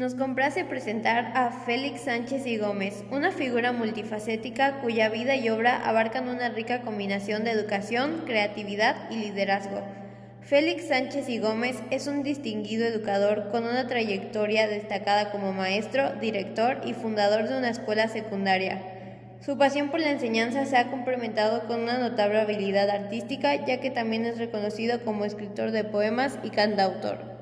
Nos complace presentar a Félix Sánchez y Gómez, una figura multifacética cuya vida y obra abarcan una rica combinación de educación, creatividad y liderazgo. Félix Sánchez y Gómez es un distinguido educador con una trayectoria destacada como maestro, director y fundador de una escuela secundaria. Su pasión por la enseñanza se ha complementado con una notable habilidad artística, ya que también es reconocido como escritor de poemas y cantautor.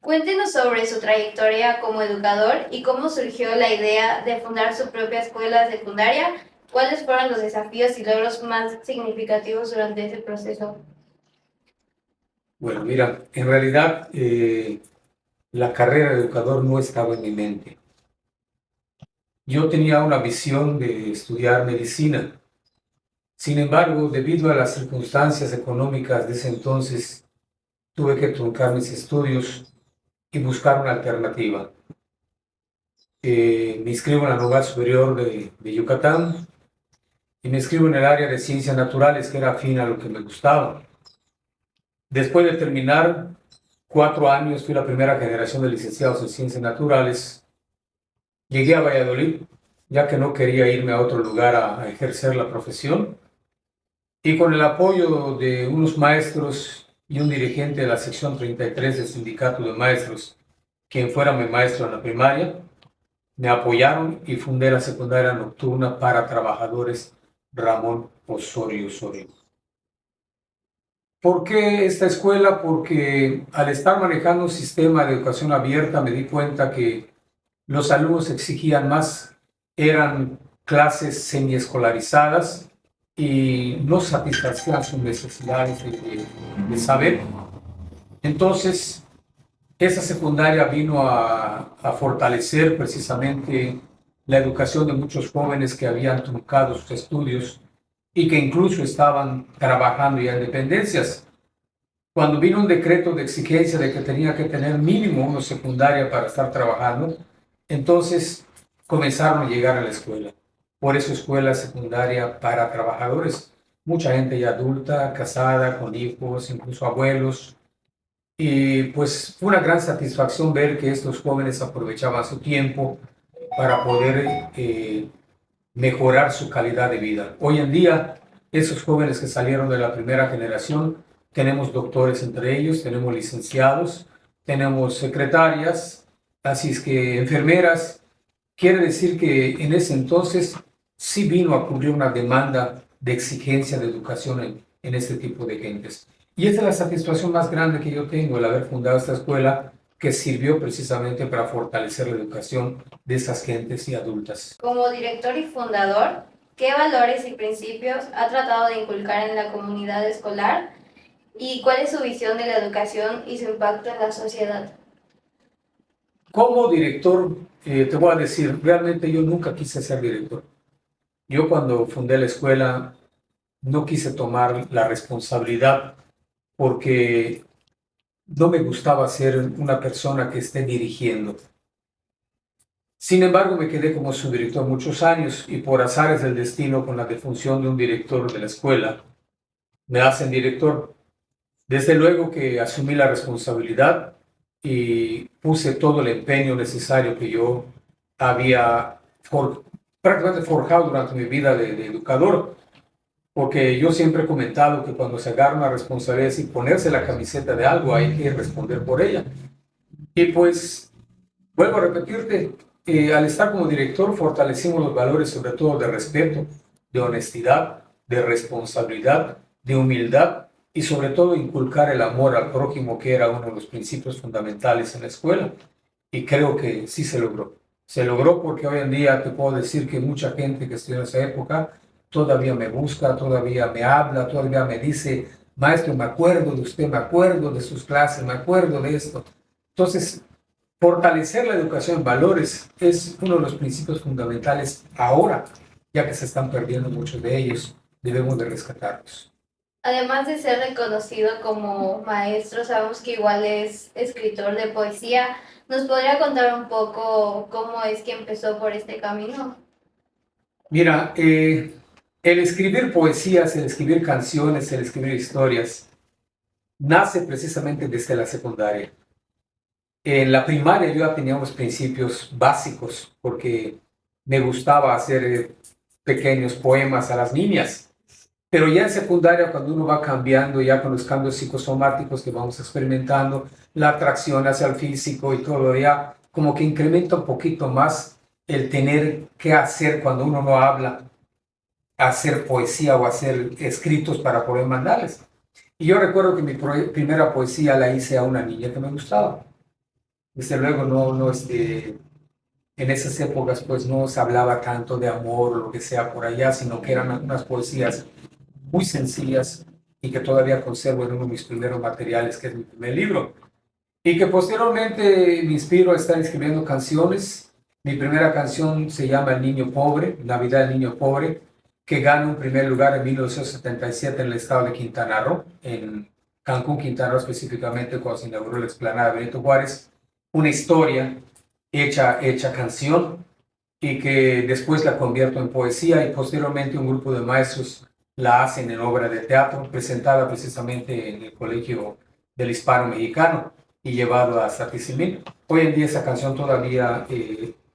Cuéntenos sobre su trayectoria como educador y cómo surgió la idea de fundar su propia escuela secundaria. ¿Cuáles fueron los desafíos y logros más significativos durante ese proceso? Bueno, mira, en realidad la carrera de educador no estaba en mi mente. Yo tenía una visión de estudiar medicina. Sin embargo, debido a las circunstancias económicas de ese entonces, tuve que truncar mis estudios y buscar una alternativa. Me inscribo en la Universidad Superior de Yucatán y me inscribo en el área de ciencias naturales, que era afín a lo que me gustaba. Después de terminar 4 años, fui la primera generación de licenciados en ciencias naturales. Llegué a Valladolid, ya que no quería irme a otro lugar a ejercer la profesión, y con el apoyo de unos maestros y un dirigente de la sección 33 del sindicato de maestros, quien fuera mi maestro en la primaria, me apoyaron y fundé la secundaria nocturna para trabajadores Ramón Osorio Osorio. ¿Por qué esta escuela? Porque al estar manejando un sistema de educación abierta me di cuenta que los alumnos exigían más, eran clases semiescolarizadas y no satisfacían sus necesidades de saber. Entonces, esa secundaria vino a fortalecer precisamente la educación de muchos jóvenes que habían truncado sus estudios y que incluso estaban trabajando ya en dependencias. Cuando vino un decreto de exigencia de que tenía que tener mínimo una secundaria para estar trabajando, entonces comenzaron a llegar a la escuela. Por eso escuela secundaria para trabajadores. Mucha gente ya adulta, casada, con hijos, incluso abuelos. Y pues fue una gran satisfacción ver que estos jóvenes aprovechaban su tiempo para poder mejorar su calidad de vida. Hoy en día, esos jóvenes que salieron de la primera generación, tenemos doctores entre ellos, tenemos licenciados, tenemos secretarias, así es que enfermeras. Quiere decir que en ese entonces sí vino a cubrir una demanda de exigencia de educación en este tipo de gentes. Y esta es la satisfacción más grande que yo tengo, el haber fundado esta escuela que sirvió precisamente para fortalecer la educación de esas gentes y adultas. Como director y fundador, ¿qué valores y principios ha tratado de inculcar en la comunidad escolar? ¿Y cuál es su visión de la educación y su impacto en la sociedad? Como director, te voy a decir, realmente yo nunca quise ser director. Yo cuando fundé la escuela no quise tomar la responsabilidad porque no me gustaba ser una persona que esté dirigiendo. Sin embargo, me quedé como subdirector muchos años y por azares del destino, con la defunción de un director de la escuela, me hacen director. Desde luego que asumí la responsabilidad y puse todo el empeño necesario que yo había prácticamente forjado durante mi vida de educador, porque yo siempre he comentado que cuando se agarra una responsabilidad y ponerse la camiseta de algo, hay que responder por ella. Y pues, vuelvo a repetirte, al estar como director fortalecimos los valores sobre todo de respeto, de honestidad, de responsabilidad, de humildad y sobre todo inculcar el amor al prójimo, que era uno de los principios fundamentales en la escuela. Y creo que sí se logró. Se logró porque hoy en día te puedo decir que mucha gente que estudió en esa época todavía me busca, todavía me habla, todavía me dice: maestro, me acuerdo de usted, me acuerdo de sus clases, me acuerdo de esto. Entonces, fortalecer la educación en valores es uno de los principios fundamentales ahora, ya que se están perdiendo muchos de ellos, debemos de rescatarlos. Además de ser reconocido como maestro, sabemos que igual es escritor de poesía. ¿Nos podría contar un poco cómo es que empezó por este camino? Mira, el escribir poesías, el escribir canciones, el escribir historias, nace precisamente desde la secundaria. En la primaria yo ya tenía unos principios básicos porque me gustaba hacer pequeños poemas a las niñas. Pero ya en secundaria, cuando uno va cambiando, ya con los cambios psicosomáticos que vamos experimentando, la atracción hacia el físico y todo, ya como que incrementa un poquito más el tener que hacer cuando uno no habla, hacer poesía o hacer escritos para poder mandarles. Y yo recuerdo que mi primera poesía la hice a una niña que me gustaba. Desde luego en esas épocas pues no se hablaba tanto de amor o lo que sea por allá, sino que eran unas poesías muy sencillas y que todavía conservo en uno de mis primeros materiales, que es mi primer libro. Y que posteriormente me inspiro a estar escribiendo canciones. Mi primera canción se llama El Niño Pobre, Navidad del Niño Pobre, que gana un primer lugar en 1977 en el estado de Quintana Roo, en Cancún, Quintana Roo específicamente, cuando se inauguró la explanada de Benito Juárez. Una historia hecha canción y que después la convierto en poesía y posteriormente un grupo de maestros la hacen en obra de teatro, presentada precisamente en el Colegio del Hispano Mexicano y llevado hasta Tizimín. Hoy en día esa canción todavía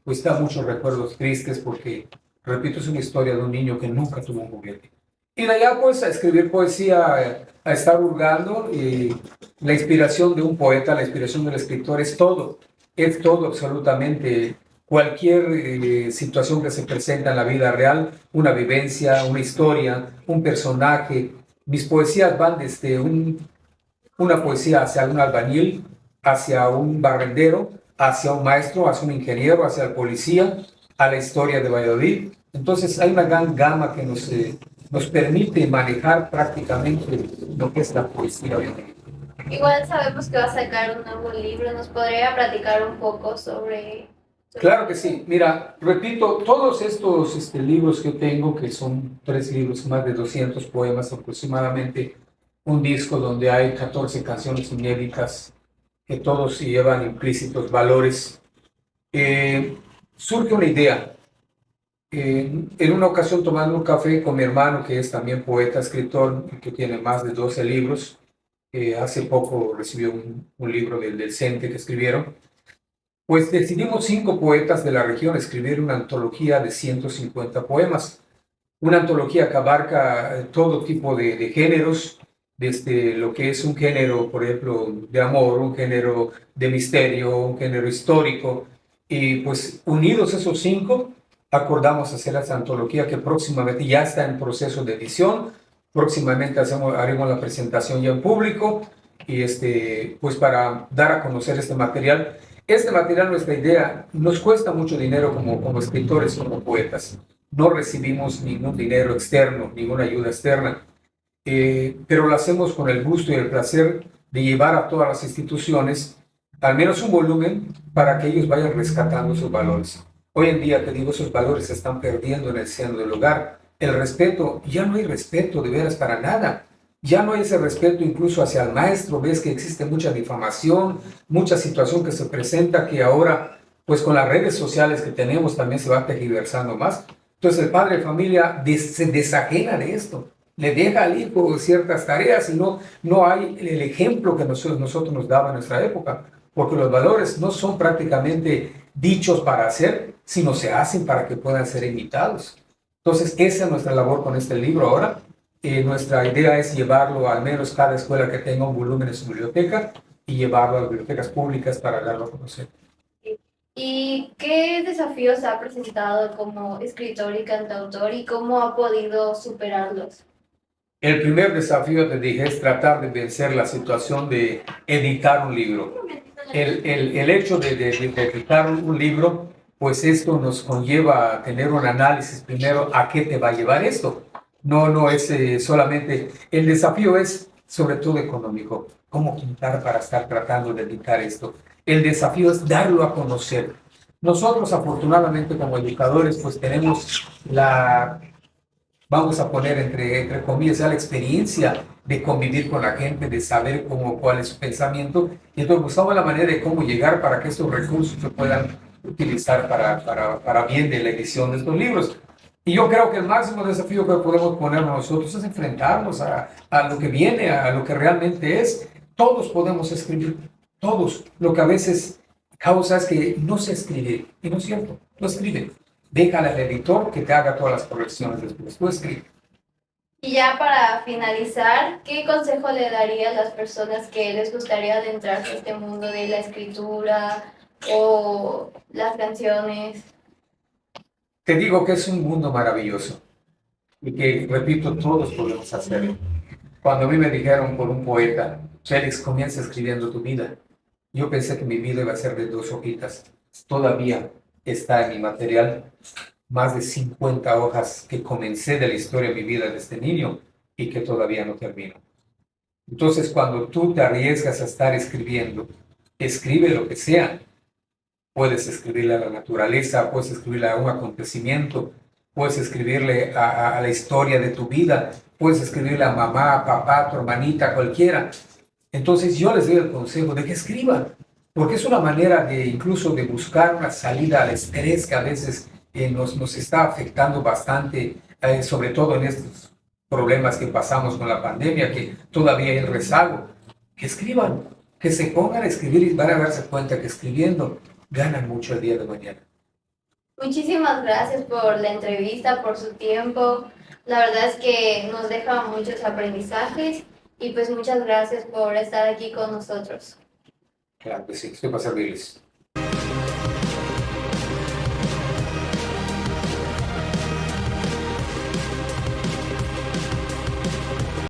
pues da muchos recuerdos tristes porque, repito, es una historia de un niño que nunca tuvo un juguete. Y de allá pues a escribir poesía, a estar hurgando, y la inspiración de un poeta, la inspiración del escritor es todo absolutamente. Cualquier situación que se presenta en la vida real, una vivencia, una historia, un personaje. Mis poesías van desde una poesía hacia un albañil, hacia un barrendero, hacia un maestro, hacia un ingeniero, hacia el policía, a la historia de Valladolid. Entonces hay una gran gama que nos permite manejar prácticamente lo que es la poesía. Igual sabemos que va a sacar un nuevo libro. ¿Nos podría platicar un poco sobre? Claro que sí. Mira, repito, todos estos libros que tengo, que son 3 libros, más de 200 poemas aproximadamente, un disco donde hay 14 canciones inéditas, que todos llevan implícitos valores. Surge una idea. En una ocasión, tomando un café con mi hermano, que es también poeta, escritor, que tiene más de 12 libros, hace poco recibió un libro del CENTE que escribieron, pues decidimos 5 poetas de la región escribir una antología de 150 poemas. Una antología que abarca todo tipo de géneros, desde lo que es un género, por ejemplo, de amor, un género de misterio, un género histórico. Y pues unidos esos 5, acordamos hacer esta antología que próximamente ya está en proceso de edición. Próximamente haremos la presentación ya en público y pues para dar a conocer este material. Este material, nuestra idea, nos cuesta mucho dinero como escritores, como poetas. No recibimos ningún dinero externo, ninguna ayuda externa, pero lo hacemos con el gusto y el placer de llevar a todas las instituciones al menos un volumen para que ellos vayan rescatando sus valores. Hoy en día, te digo, esos valores se están perdiendo en el seno del hogar. El respeto, ya no hay respeto de veras para nada. Ya no hay ese respeto incluso hacia el maestro. Ves que existe mucha difamación, mucha situación que se presenta que ahora, pues con las redes sociales que tenemos, también se va tergiversando más. Entonces el padre de familia se desajena de esto, le deja al hijo ciertas tareas y no hay el ejemplo que nosotros nos daba en nuestra época, porque los valores no son prácticamente dichos para hacer, sino se hacen para que puedan ser imitados. Entonces esa es nuestra labor con este libro ahora. Nuestra idea es llevarlo al menos cada escuela que tenga un volumen en su biblioteca y llevarlo a las bibliotecas públicas para darlo a conocer. ¿Y qué desafíos ha presentado como escritor y cantautor y cómo ha podido superarlos? El primer desafío, te dije, es tratar de vencer la situación de editar un libro. El hecho de editar un libro, pues esto nos conlleva a tener un análisis primero a qué te va a llevar esto. No es solamente, el desafío es sobre todo económico. ¿Cómo juntar para estar tratando de editar esto? El desafío es darlo a conocer. Nosotros, afortunadamente, como educadores, pues tenemos vamos a poner entre comillas, la experiencia de convivir con la gente, de saber cuál es su pensamiento. Y entonces buscamos la manera de cómo llegar para que estos recursos se puedan utilizar para bien de la edición de estos libros. Y yo creo que el máximo desafío que podemos poner nosotros es enfrentarnos a lo que viene, a lo que realmente es. Todos podemos escribir, todos. Lo que a veces Causa es que no se escribe, y no es cierto, no escribe. Déjale al editor que te haga todas las correcciones después, tú escribe. Y ya para finalizar, ¿qué consejo le daría a las personas que les gustaría adentrarse a este mundo de la escritura o las canciones? Te digo que es un mundo maravilloso y que, repito, todos podemos hacerlo. Cuando a mí me dijeron por un poeta, Félix, comienza escribiendo tu vida, yo pensé que mi vida iba a ser de 2 hojitas. Todavía está en mi material más de 50 hojas que comencé de la historia de mi vida desde niño y que todavía no termino. Entonces, cuando tú te arriesgas a estar escribiendo, escribe lo que sea. Puedes escribirle a la naturaleza, puedes escribirle a un acontecimiento, puedes escribirle a la historia de tu vida, puedes escribirle a mamá, papá, tu hermanita, cualquiera. Entonces yo les doy el consejo de que escriban, porque es una manera de incluso de buscar una salida al estrés que a veces nos está afectando bastante, sobre todo en estos problemas que pasamos con la pandemia, que todavía hay rezago. Que escriban, que se pongan a escribir y van a darse cuenta que escribiendo ganan mucho el día de mañana. Muchísimas gracias por la entrevista, por su tiempo. La verdad es que nos deja muchos aprendizajes y pues muchas gracias por estar aquí con nosotros. Claro que sí, estoy para servirles.